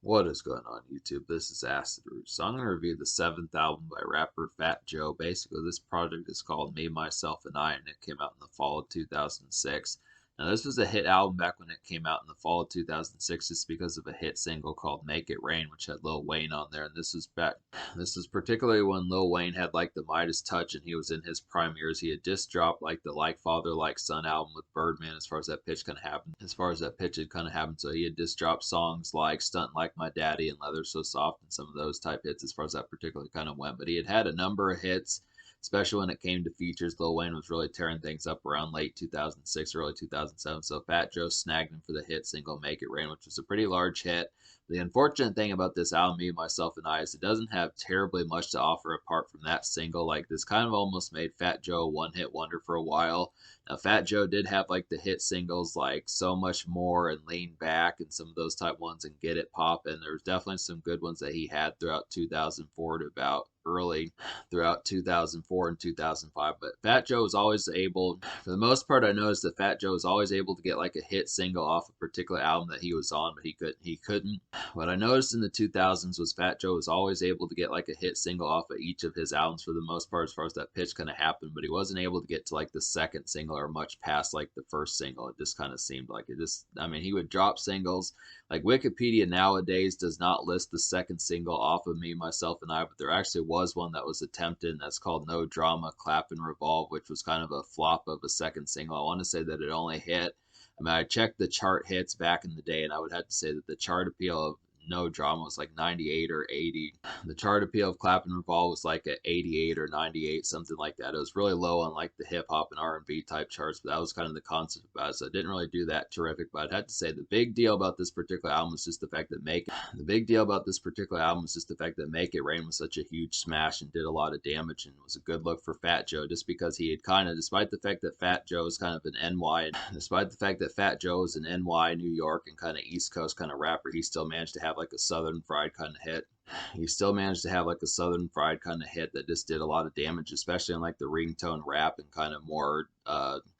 What is going on, YouTube? This is Acid Root. So I'm going to review the seventh album by rapper Fat Joe. Basically, this project is called Me, Myself, and I, and it came out in the fall of 2006. Now, this was a hit album back when it came out in the fall of 2006, just because of a hit single called "Make It Rain," which had Lil Wayne on there. And this was back. This was particularly when Lil Wayne had like the Midas touch, and he was in his prime years. He had just dropped like the Like Father, Like Son album with Birdman. As far as that pitch kind of happened, so he had just dropped songs like "Stunt Like My Daddy" and "Leather So Soft" and some of those type hits as far as that particularly kind of went. But he had had a number of hits, especially when it came to features. Lil Wayne was really tearing things up around late 2006, early 2007. So Fat Joe snagged him for the hit single "Make It Rain," which was a pretty large hit. The unfortunate thing about this album, Me, Myself, and I, is it doesn't have terribly much to offer apart from that single. Like, this kind of almost made Fat Joe a one-hit wonder for a while. Now, Fat Joe did have like the hit singles like "So Much More" and "Lean Back" and some of those type ones and "Get It Poppin'." There was definitely some good ones that he had throughout 2004 to about early throughout 2004 and 2005. But Fat Joe was always able, for the most part, I noticed that Fat Joe was always able to get like a hit single off a particular album that he was on, but he couldn't. What I noticed in the 2000s was Fat Joe was always able to get like a hit single off of each of his albums for the most part, as far as that pitch kind of happened, but he wasn't able to get to like the second single or much past like the first single. It just kind of seemed like it just, I mean, he would drop singles. Like, Wikipedia nowadays does not list the second single off of Me, Myself, and I, but there actually was one that was attempted, and that's called "No Drama, Clap and Revolve," which was kind of a flop of a second single. I want to say that it only hit, I mean, I checked the chart hits back in the day, and I would have to say that the chart appeal of No Drama was like 98 or 80. The chart appeal of Clap and Revolve was like at 88 or 98, something like that. It was really low on like the hip hop and R&B type charts, but that was kind of the concept about it. So it didn't really do that terrific. But I'd have to say the big deal about this particular album was just the fact that Make It Rain was such a huge smash and did a lot of damage and was a good look for Fat Joe, just because he had kind of, despite the fact that Fat Joe is kind of an NY, despite the fact that Fat Joe is an NY, New York, and kind of East Coast kind of rapper, he still managed to have like a Southern fried kind of hit. He still managed to have like a Southern fried kind of hit that just did a lot of damage, especially in like the ringtone rap and kind of more,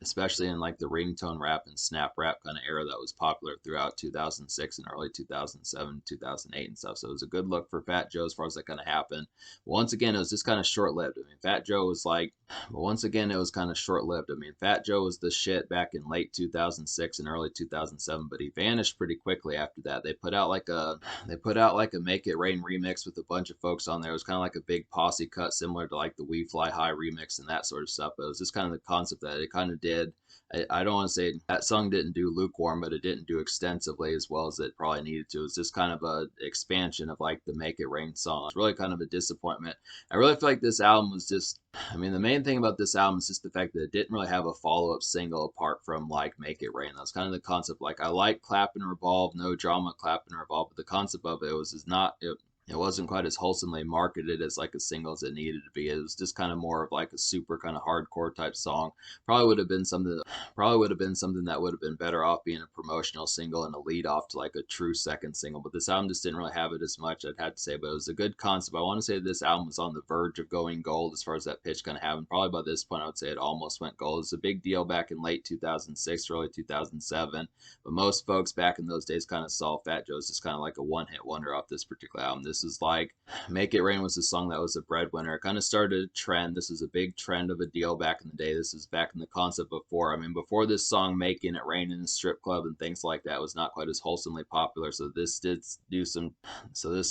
especially in like the ringtone rap and snap rap kind of era that was popular throughout 2006 and early 2007, 2008 and stuff. So it was a good look for Fat Joe as far as that kind of happened. Once again, it was just kind of short lived. I mean, Fat Joe was like, but once again, it was kind of short lived. I mean, Fat Joe was the shit back in late 2006 and early 2007, but he vanished pretty quickly after that. They put out like a "Make It Rain" remix with a bunch of folks on there. It was kind of like a big posse cut, similar to like the "We Fly High" remix and that sort of stuff. But it was just kind of the concept that it kind of did. I don't want to say that song didn't do lukewarm, but it didn't do extensively as well as it probably needed to. It was just kind of a expansion of like the "Make It Rain" song. It's really kind of a disappointment. I really feel like this album was just, I mean, the main thing about this album is just the fact that it didn't really have a follow-up single apart from like "Make It Rain." That was kind of the concept. Like, I like "Clap and Revolve," "No Drama, Clap and Revolve," but the concept of it was is not it wasn't quite as wholesomely marketed as like a single as it needed to be. It was just kind of more of like a super kind of hardcore type song. Probably would have been something that would have been better off being a promotional single and a lead off to like a true second single. But this album just didn't really have it as much, I'd have to say. But it was a good concept. I want to say this album was on the verge of going gold as far as that pitch kind of happened. Probably by this point, I would say it almost went gold. It was a big deal back in late 2006, early 2007. But most folks back in those days kind of saw Fat Joe as just kind of like a one hit wonder off this particular album. This is like, "Make It Rain" was a song that was a breadwinner. It kind of started a trend. This was a big trend of a deal back in the day. This is back in the concept before. I mean, before this song, "Making It Rain" in a strip club and things like that was not quite as wholesomely popular. So this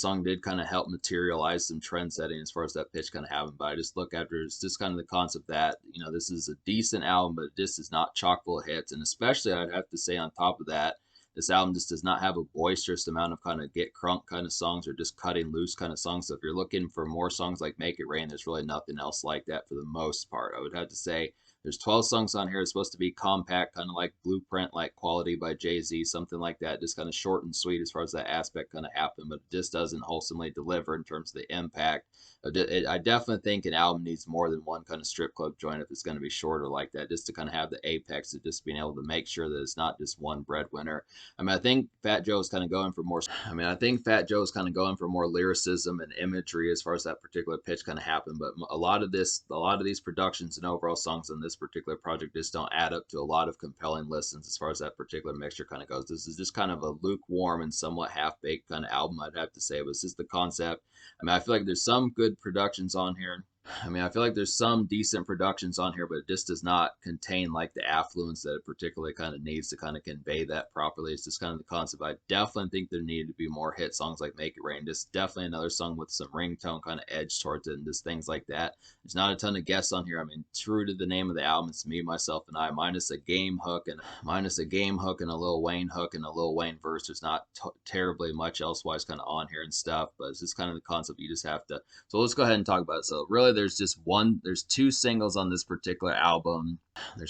song did kind of help materialize some trend setting as far as that pitch kind of happened. But I just look after it's just kind of the concept that, this is a decent album, but this is not chock full of hits. And especially, I'd have to say, on top of that, this album just does not have a boisterous amount of kind of get crunk kind of songs or just cutting loose kind of songs. So if you're looking for more songs like "Make It Rain," there's really nothing else like that for the most part. I would have to say there's 12 songs on here. It's supposed to be compact, kind of like Blueprint, like Quality by Jay-Z, something like that. Just kind of short and sweet as far as that aspect kind of happened, but it just doesn't wholesomely deliver in terms of the impact. I definitely think an album needs more than one kind of strip club joint if it's going to be shorter like that, just to kind of have the apex of just being able to make sure that it's not just one breadwinner. I mean, I think Fat Joe's kind of going for more. I think Fat Joe's kind of going for more lyricism and imagery as far as that particular pitch kind of happened. But a lot of these productions and overall songs on this particular project just don't add up to a lot of compelling listens as far as that particular mixture kind of goes. This is just kind of a lukewarm and somewhat half-baked kind of album, I'd have to say. But it's just the concept. I mean, I feel like there's some good productions on here. I mean, I feel like there's some decent productions on here, but it just does not contain like the affluence that it particularly kind of needs to kind of convey that properly. It's just kind of the concept. I definitely think there needed to be more hit songs like Make It Rain. Just definitely another song with some ringtone kind of edge towards it and just things like that. There's not a ton of guests on here. I mean, true to the name of the album, it's Me, Myself, and I, minus a game hook and a Lil Wayne hook and a Lil Wayne verse. There's not terribly much elsewise kind of on here and stuff, but it's just kind of the concept. You just have to. So let's go ahead and talk about it. So really, there's two singles on this particular album. The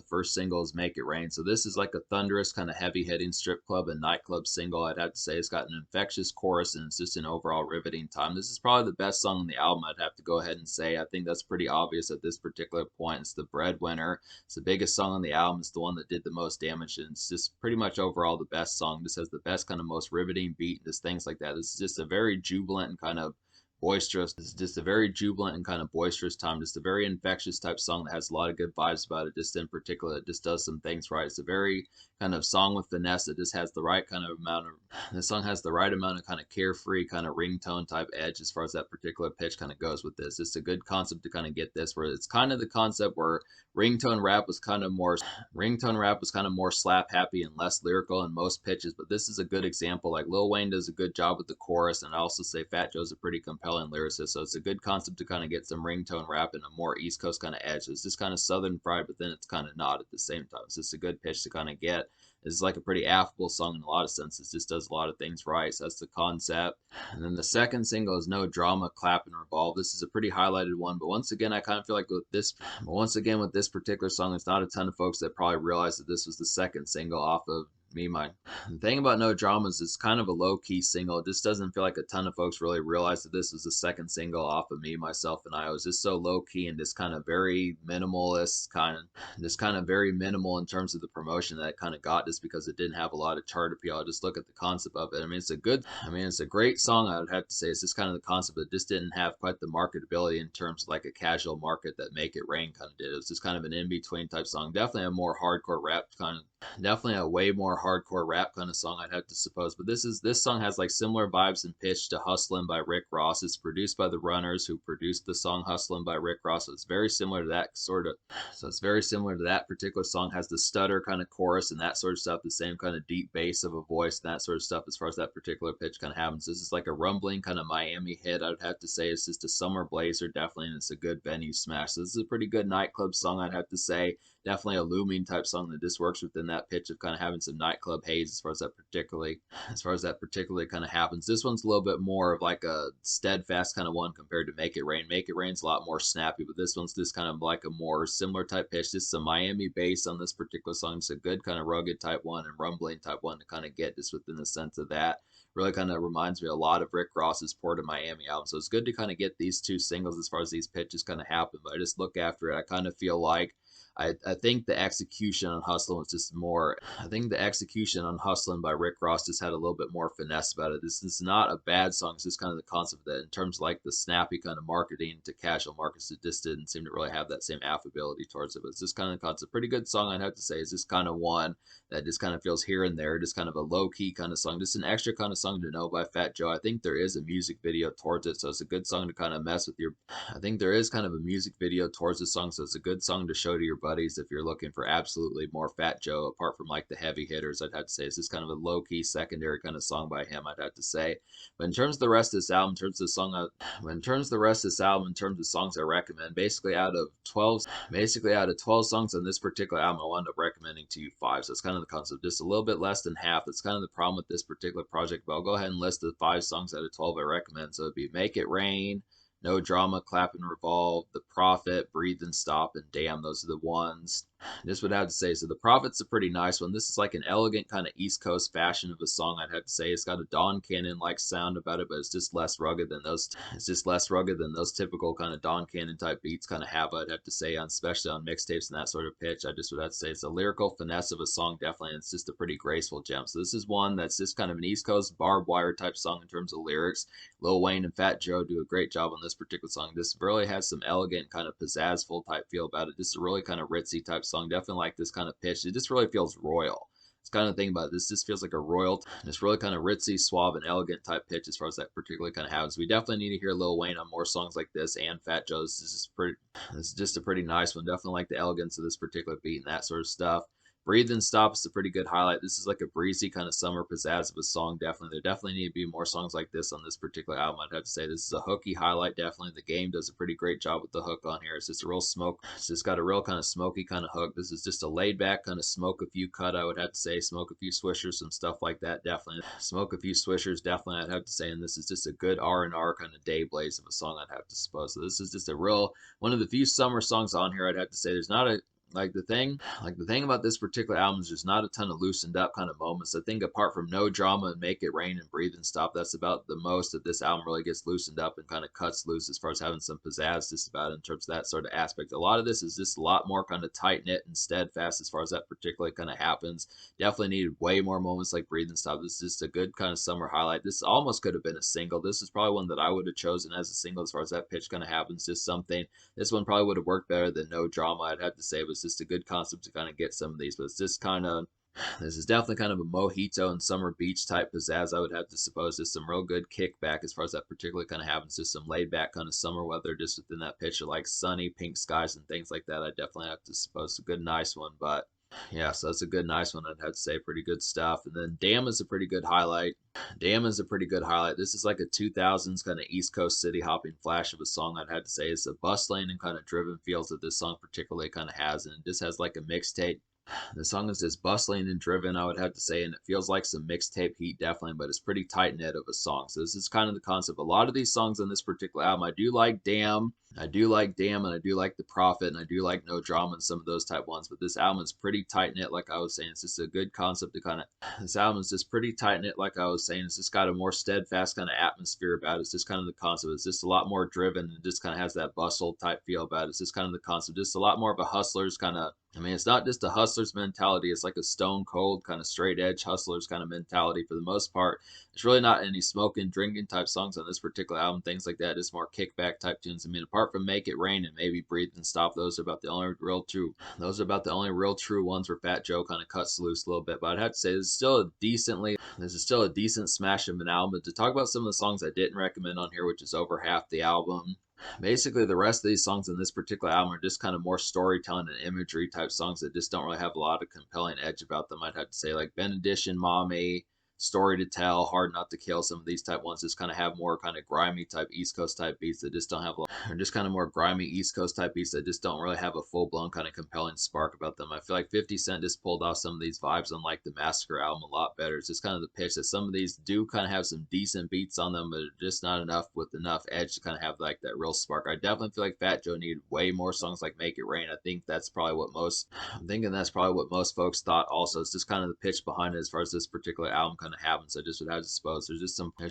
first single is Make It Rain. So this is like a thunderous kind of heavy hitting strip club and nightclub single. I'd have to say it's got an infectious chorus and it's just an overall riveting time. This is probably the best song on the album, I'd have to go ahead and say. I think that's pretty obvious at this particular point. It's the breadwinner. It's the biggest song on the album. It's the one that did the most damage, and it's just pretty much overall the best song. This has the best kind of most riveting beat and just things like that. This is just a very jubilant and kind of boisterous. It's just a very jubilant and kind of boisterous time. Just a very infectious type song that has a lot of good vibes about it. Just in particular, it just does some things right. It's a very kind of song with finesse. It just has the right kind of amount of. The song has the right amount of kind of carefree kind of ringtone type edge as far as that particular pitch kind of goes with this. It's a good concept to kind of get this, where it's kind of the concept where ringtone rap was kind of more slap happy and less lyrical in most pitches, but this is a good example. Like Lil Wayne does a good job with the chorus, and I also say Fat Joe's a pretty compelling lyricist, so it's a good concept to kind of get some ringtone rap and a more East Coast kind of edge. It's just kind of Southern fried, but then it's kind of not at the same time. It's just a good pitch to kind of get. This is like a pretty affable song in a lot of senses. It just does a lot of things right. So that's the concept. And then the second single is No Drama, Clap and Revolve. This is a pretty highlighted one, but once again, I kind of feel like with this particular song, there's not a ton of folks that probably realize that this was the second single off of The thing about No Dramas is kind of a low-key single. It just doesn't feel like a ton of folks really realized that this was the second single off of Me, Myself, and I. It was just so low-key and just kind of very minimalist, very minimal in terms of the promotion that it kind of got, just because it didn't have a lot of chart appeal. I just look at the concept of it. I mean, it's a great song, I would have to say. It's just kind of the concept that just didn't have quite the marketability in terms of like a casual market that Make It Rain kind of did. It was just kind of an in-between type song. Definitely a way more hardcore rap kind of song, I'd have to suppose. But this song has like similar vibes and pitch to Hustlin' by Rick Ross. It's produced by the Runners, who produced the song Hustlin' by Rick Ross. So it's very similar to that particular song. Has the stutter kind of chorus and that sort of stuff, the same kind of deep bass of a voice and that sort of stuff as far as that particular pitch kind of happens. This is like a rumbling kind of Miami hit, I'd have to say. It's just a summer blazer, definitely, and it's a good venue smash. So this is a pretty good nightclub song, I'd have to say. Definitely a looming type song that just works within that pitch of kind of having some nightclub haze as far as that particularly kind of happens. This one's a little bit more of like a steadfast kind of one compared to Make It Rain. Make It Rain's a lot more snappy, but this one's just kind of like a more similar type pitch. Just some Miami bass on this particular song. It's a good kind of rugged type one and rumbling type one to kind of get just within the sense of that. Really kind of reminds me a lot of Rick Ross's Port of Miami album. So it's good to kind of get these two singles as far as these pitches kind of happen. But I just look after it, I kind of feel like I think the execution on Hustlin' was just more. I think the execution on Hustlin' by Rick Ross just had a little bit more finesse about it. This is not a bad song. It's just kind of the concept that in terms of like the snappy kind of marketing to casual markets, it just didn't seem to really have that same affability towards it. But it's just kind of the concept. Pretty good song, I'd have to say. It's just kind of one that just kind of feels here and there, just kind of a low-key kind of song, just an extra kind of song to know by Fat Joe. I think there is a music video towards it, so it's a good song to kind of mess with your. I think there is kind of a music video towards the song, so it's a good song to show to your buddies if you're looking for absolutely more Fat Joe, apart from like the heavy hitters. I'd have to say it's just kind of a low-key secondary kind of song by him, I'd have to say. But in terms of the rest of this album, in terms of songs I recommend, basically out of 12 songs on this particular album, I wound up recommending to you 5. So it's kind of the concept, just a little bit less than half. That's kind of the problem with this particular project. But I'll go ahead and list the 5 songs out of 12 I recommend. So it'd be Make It Rain, No Drama, Clap and Revolve, The Prophet, Breathe and Stop, and Damn. Those are the ones. This would have to say. So the Prophet's a pretty nice one. This is like an elegant kind of East Coast fashion of a song. I'd have to say it's got a Don Cannon like sound about it, but it's just less rugged than those. It's just less rugged than those typical kind of Don Cannon type beats kind of have. I'd have to say, on especially on mixtapes and that sort of pitch. I just would have to say it's a lyrical finesse of a song, definitely. And it's just a pretty graceful gem. So this is one that's just kind of an East Coast barbed wire type song in terms of lyrics. Lil Wayne and Fat Joe do a great job on this particular song. This really has some elegant kind of pizzazzful type feel about it. Just a really kind of ritzy type song. Definitely like this kind of pitch. It just really feels royal. It's kind of thing about it. This just feels like a royal, this really kind of ritzy, suave, and elegant type pitch as far as that particularly kind of happens. We definitely need to hear Lil Wayne on more songs like this and Fat Joe. This is just a pretty nice one. Definitely like the elegance of this particular beat and that sort of stuff. Breathe and Stop is a pretty good highlight. This is like a breezy kind of summer pizzazz of a song. Definitely, there definitely need to be more songs like this on this particular album. I'd have to say this is a hooky highlight. Definitely, the Game does a pretty great job with the hook on here. It's just a real smoke. It's just got a real kind of smoky kind of hook. This is just a laid back kind of smoke a few cut. I would have to say smoke a few swishers, some stuff like that. Definitely smoke a few swishers. Definitely, I'd have to say. And this is just a good R&R kind of day blaze of a song. I'd have to suppose. So this is just a real one of the few summer songs on here. I'd have to say there's not a like the thing about this particular album is there's not a ton of loosened up kind of moments. I think apart from No Drama and Make It Rain and Breathe and Stop, that's about the most that this album really gets loosened up and kind of cuts loose as far as having some pizzazz just about in terms of that sort of aspect. A lot of this is just a lot more kind of tight knit and steadfast as far as that particularly kind of happens. Definitely needed way more moments like Breathe and Stop. This is just a good kind of summer highlight. This almost could have been a single. This is probably one that I would have chosen as a single as far as that pitch kind of happens. Just something. This one probably would have worked better than No Drama. I'd have to say it was just a good concept to kind of get some of these, but it's just kind of this is definitely kind of a mojito and summer beach type pizzazz. I would have to suppose just some real good kickback as far as that particularly kind of happens. Just some laid back kind of summer weather just within that picture, like sunny pink skies and things like that. I definitely have to suppose a good nice one, but yeah, so that's a good nice one. I'd have to say pretty good stuff. And then Damn is a pretty good highlight. Damn is a pretty good highlight. This is like a 2000s kind of East Coast city hopping flash of a song. I'd have to say it's a bustling and kind of driven feels that this song particularly kind of has, and it just has like a mixtape. The song is just bustling and driven, I would have to say, and it feels like some mixtape heat, definitely, but it's pretty tight knit of a song. So this is kind of the concept. A lot of these songs on this particular album, I do like Damn, and I do like The Prophet, and I do like No Drama and some of those type ones. But this album is pretty tight knit, like I was saying. It's just a good concept to kind of. This album is just pretty tight knit, like I was saying. It's just got a more steadfast kind of atmosphere about it. It's just kind of the concept. It's just a lot more driven and just kind of has that bustle type feel about it. It's just kind of the concept. Just a lot more of a hustler's kind of. I mean, it's not just a hustler's mentality. It's like a stone cold kind of straight edge hustler's kind of mentality for the most part. It's really not any smoking, drinking type songs on this particular album, things like that. It's more kickback type tunes. I mean, apart from Make It Rain and maybe Breathe and Stop, those are about the only real true. Those are about the only real true ones where Fat Joe kind of cuts loose a little bit. But I'd have to say this is still a decent smash of an album. But to talk about some of the songs I didn't recommend on here, which is over half the album. Basically, the rest of these songs in this particular album are just kind of more storytelling and imagery type songs that just don't really have a lot of compelling edge about them. I'd have to say, like Benediction, Mommy, Story to Tell, Hard Not to Kill. Some of these type ones just kind of have more kind of grimy type East Coast type beats that just don't have a lot, or just kind of more grimy East Coast type beats that just don't really have a full blown kind of compelling spark about them. I feel like 50 Cent just pulled off some of these vibes on like the Massacre album a lot better. It's just kind of the pitch that some of these do kind of have some decent beats on them, but just not enough with enough edge to kind of have like that real spark. I definitely feel like Fat Joe needed way more songs like Make It Rain. I'm thinking that's probably what most folks thought also. It's just kind of the pitch behind it as far as this particular album kind of happens. I just would have to suppose there's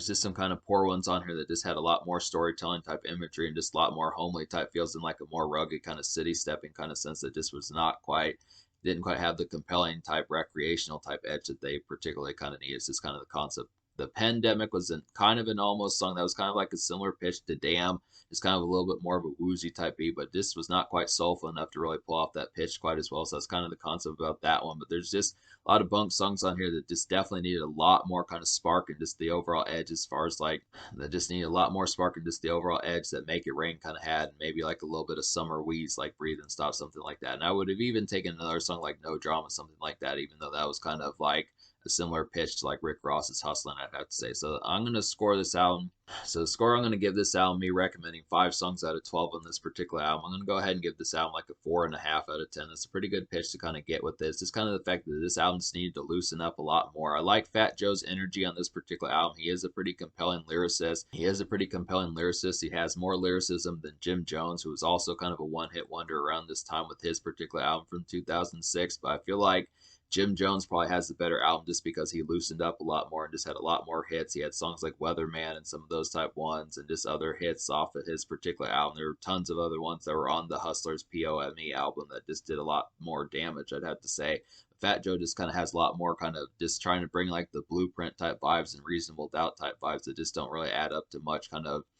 just some kind of poor ones on here that just had a lot more storytelling type imagery and just a lot more homely type feels in like a more rugged kind of city stepping kind of sense that just was not quite didn't quite have the compelling type recreational type edge that they particularly kind of need. It's just kind of the concept. The Pandemic was kind of an almost song that was kind of like a similar pitch to Damn. It's kind of a little bit more of a woozy type beat, but this was not quite soulful enough to really pull off that pitch quite as well. So that's kind of the concept about that one. But there's just a lot of bunk songs on here that just definitely needed a lot more kind of spark and just the overall edge as far as like that just needed a lot more spark and just the overall edge that Make It Rain kind of had, and maybe like a little bit of Summer Wheeze like Breathe and Stop, something like that. And I would have even taken another song like No Drama, something like that, even though that was kind of like a similar pitch to like Rick Ross's Hustlin', I'd have to say. So I'm gonna score this album. So the score I'm gonna give this album, me recommending 5 songs out of 12 on this particular album. I'm gonna go ahead and give this album like a 4.5 out of 10. That's a pretty good pitch to kind of get with this. Just kind of the fact that this album just needed to loosen up a lot more. I like Fat Joe's energy on this particular album. He is a pretty compelling lyricist. He has more lyricism than Jim Jones, who was also kind of a one-hit wonder around this time with his particular album from 2006. But I feel like Jim Jones probably has the better album just because he loosened up a lot more and just had a lot more hits. He had songs like Weatherman and some of those type ones and just other hits off of his particular album. There were tons of other ones that were on the Hustlers POME album that just did a lot more damage, I'd have to say. Fat Joe just kind of has a lot more kind of just trying to bring like the Blueprint type vibes and Reasonable Doubt type vibes that just don't really add up to much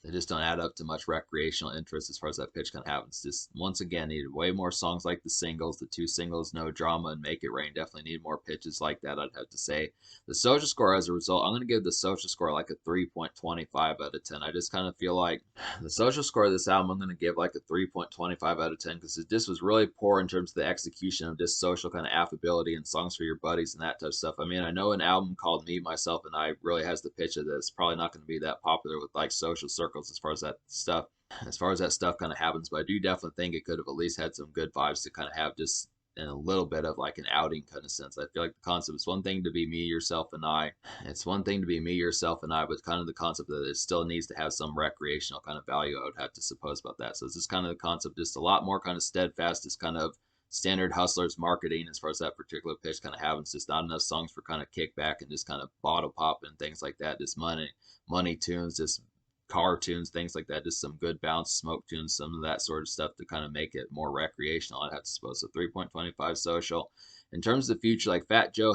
they just don't add up to much recreational interest as far as that pitch kind of happens. Just once again needed way more songs like the 2 singles, No Drama and Make It Rain. Definitely need more pitches like that, I'd have to say. The social score as a result, I'm going to give the social score like a 3.25 out of 10. I just kind of feel like the social score of this album, I'm going to give like a 3.25 out of 10 because this was really poor in terms of the execution of this social kind of affability and songs for your buddies and that type of stuff. I mean, I know an album called Me, Myself, and I really has the pitch of this. Probably not going to be that popular with like social circles as far as that stuff. As far as that stuff kind of happens, but I do definitely think it could have at least had some good vibes to kind of have just in a little bit of like an outing kind of sense. I feel like the concept is one thing to be me, yourself, and I. It's one thing to be me, yourself, and I, but kind of the concept that it still needs to have some recreational kind of value, I would have to suppose about that. So it's just kind of the concept, just a lot more kind of steadfast, just kind of standard Hustlers marketing as far as that particular pitch kind of happens. Just not enough songs for kind of kickback and just kind of bottle pop and things like that. Just money tunes, just car tunes, things like that. Just some good bounce, smoke tunes, some of that sort of stuff to kind of make it more recreational, I'd have to suppose. So 3.25 social. In terms of the future, like Fat Joe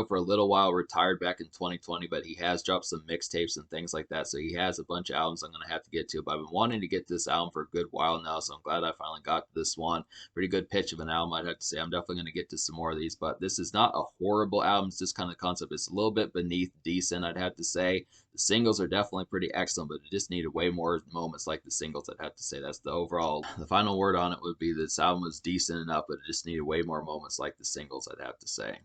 for a little while retired back in 2020, but he has dropped some mixtapes and things like that. So he has a bunch of albums I'm gonna have to get to. But I've been wanting to get this album for a good while now, so I'm glad I finally got to this one. Pretty good pitch of an album, I'd have to say. I'm definitely gonna get to some more of these, but this is not a horrible album. It's just kind of the concept. It's a little bit beneath decent, I'd have to say. The singles are definitely pretty excellent, but it just needed way more moments like the singles, I'd have to say. That's the overall, the final word on it would be this album was decent enough, but it just needed way more moments like the singles, I'd have to say.